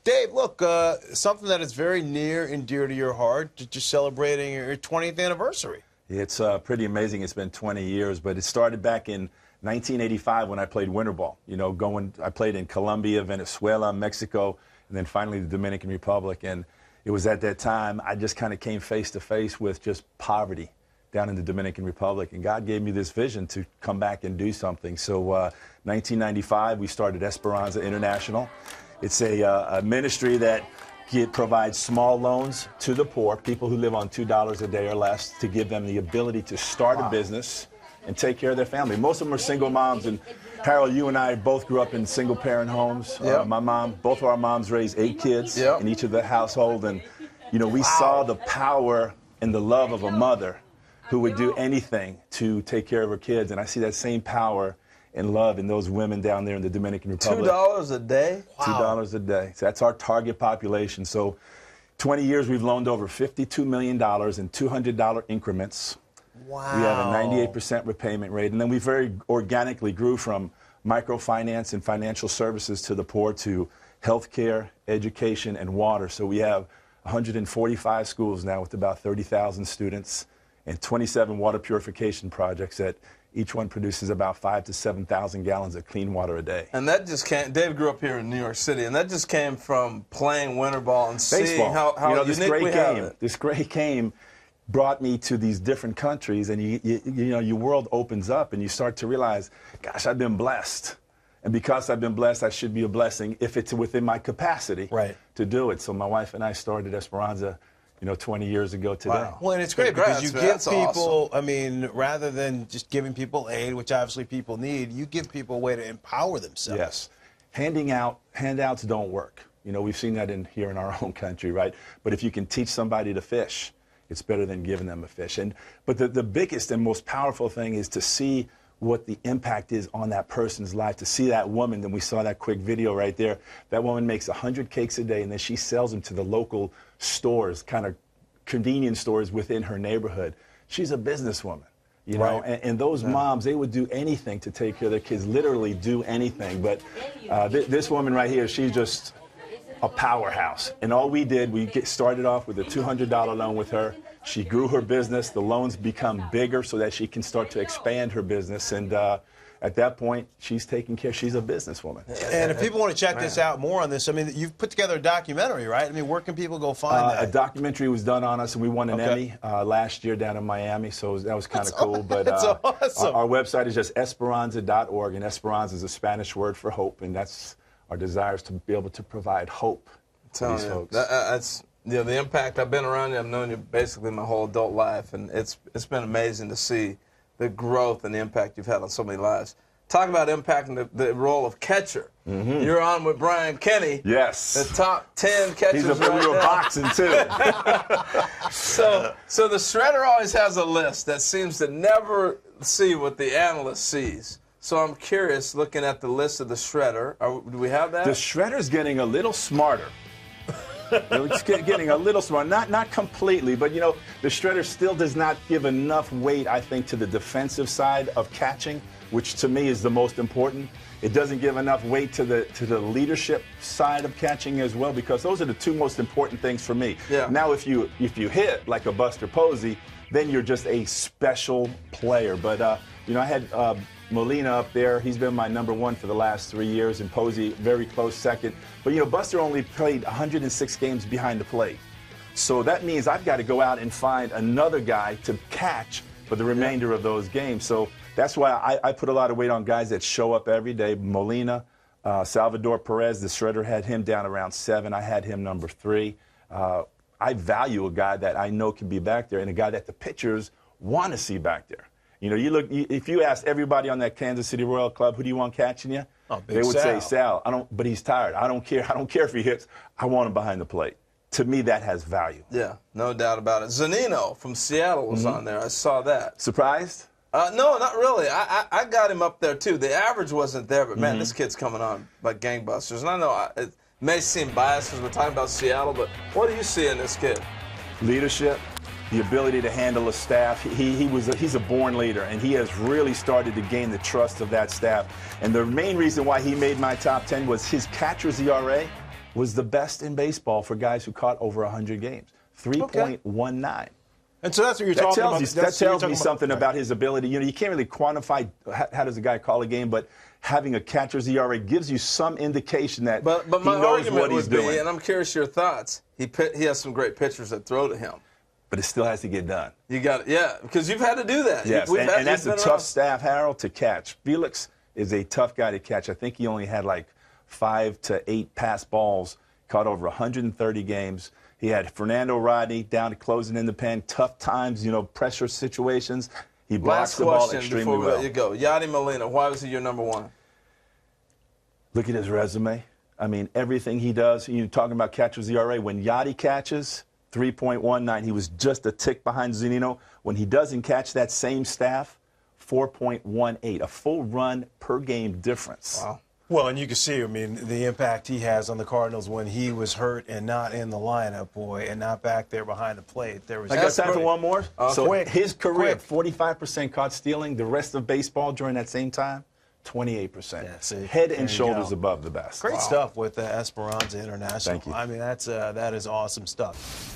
Dave, look, something that is very near and dear to your heart, just celebrating your 20th anniversary. It's pretty amazing. It's been 20 years, but it started back in 1985 when I played winter ball. You know, I played in Colombia, Venezuela, Mexico, and then finally the Dominican Republic. And it was at that time I just kind of came face to face with just poverty down in the Dominican Republic. And God gave me this vision to come back and do something. So 1995, we started Esperanza International. It's a ministry that provides small loans to the poor, people who live on $2 a day or less, to give them the ability to start a business and take care of their family. Most of them are single moms, and Harold, you and I both grew up in single-parent homes. Yep. Both of our moms raised 8 kids in each of the household, and you know, we saw the power and the love of a mother who would do anything to take care of her kids, and I see that same power and love in those women down there in the Dominican Republic. $2 a day? Wow. $2 a day. So that's our target population. So 20 years, we've loaned over $52 million in $200 increments. Wow. We have a 98% repayment rate. And then we very organically grew from microfinance and financial services to the poor to healthcare, education, and water. So we have 145 schools now with about 30,000 students and 27 water purification projects that each one produces about 5,000 to 7,000 gallons of clean water a day. And that just came, Dave grew up here in New York City, and that just came from playing winter ball and seeing how you know, unique we have it. This great game brought me to these different countries, and you know, your world opens up and you start to realize, gosh, I've been blessed. And because I've been blessed, I should be a blessing if it's within my capacity to do it. So my wife and I started Esperanza, you know, 20 years ago today. Wow. Well, and it's great because you give people, I mean, rather than just giving people aid, which obviously people need, you give people a way to empower themselves. Yes. Handouts don't work. You know, we've seen that here in our own country, right? But if you can teach somebody to fish, it's better than giving them a fish. But the biggest and most powerful thing is to see what the impact is on that person's life, to see that woman, and we saw that quick video right there, that woman makes 100 cakes a day, and then she sells them to the local stores, kind of convenience stores within her neighborhood. She's a businesswoman, you know, and those moms, they would do anything to take care of their kids, literally do anything. But this woman right here, she's just a powerhouse. And all we did, we started off with a $200 loan with her. She grew her business. The loans become bigger so that she can start to expand her business. And at that point, she's taking care. She's a businesswoman. And if people want to check this out more on this, I mean, you've put together a documentary, right? I mean, where can people go find that? A documentary was done on us, and we won an Emmy last year down in Miami, so that was kind of cool. But that's awesome. Our website is just esperanza.org, and Esperanza is a Spanish word for hope, and that's our desire is to be able to provide hope to these folks. That's the impact. I've been around you. I've known you basically my whole adult life, and it's been amazing to see the growth and the impact you've had on so many lives. Talk about impacting the role of catcher. You're on with Brian Kenny. Yes. The top 10 catchers. We were boxing too. So the shredder always has a list that seems to never see what the analyst sees. So I'm curious, looking at the list of the shredder, do we have that? The shredder's getting a little smarter. It's getting a little smarter, not completely, but you know, the shredder still does not give enough weight, I think, to the defensive side of catching, which to me is the most important. It doesn't give enough weight to the leadership side of catching as well, because those are the two most important things for me. Yeah. Now, if you hit like a Buster Posey, then you're just a special player. But you know, I had Molina up there. He's been my #1 for the last 3 years, and Posey very close second. But you know, Buster only played 106 games behind the plate. So that means I've got to go out and find another guy to catch for the remainder of those games. So that's why I put a lot of weight on guys that show up every day. Molina, Salvador Perez, the shredder, had him down around 7. I had him #3. I value a guy that I know can be back there and a guy that the pitchers want to see back there. You know, if you ask everybody on that Kansas City Royal Club, who do you want catching you? They would say Sal. But he's tired. I don't care. I don't care if he hits. I want him behind the plate. To me, that has value. Yeah, no doubt about it. Zanino from Seattle was on there. I saw that. Surprised? No, not really. I got him up there, too. The average wasn't there, but, man, this kid's coming on like gangbusters. And I know it may seem biased because we're talking about Seattle, but what do you see in this kid? Leadership, the ability to handle a staff. He's a born leader, and he has really started to gain the trust of that staff. And the main reason why he made my top 10 was his catcher's ERA was the best in baseball for guys who caught over 100 games. 3.19. And so that's what you're talking about. That tells me something about his ability. You know, you can't really quantify how does a guy call a game, but having a catcher's ERA gives you some indication that but he knows what he's doing. And I'm curious your thoughts. He has some great pitchers that throw to him. But it still has to get done. You got it, yeah, because you've had to do that. Yes, and that's a tough staff, Harold, to catch. Felix is a tough guy to catch. I think he only had like 5 to 8 pass balls, caught over 130 games. He had Fernando Rodney down to closing in the pen, tough times, you know, pressure situations. He blocks the ball extremely well. Last question before we let you go. Yadi Molina, why was he your number one? Look at his resume. I mean, everything he does. You're talking about catcher's ERA. When Yadi catches, 3.19. He was just a tick behind Zunino. When he doesn't catch, that same staff, 4.18. A full run per game difference. Wow. Well, and you can see, I mean, the impact he has on the Cardinals when he was hurt and not in the lineup, boy, and not back there behind the plate. There was. I got time for one more. So quick, his career, 45% caught stealing. The rest of baseball during that same time, 28%. Yeah, see, head and shoulders above the best. Great stuff with Esperanza International. Thank you. I mean, that is awesome stuff.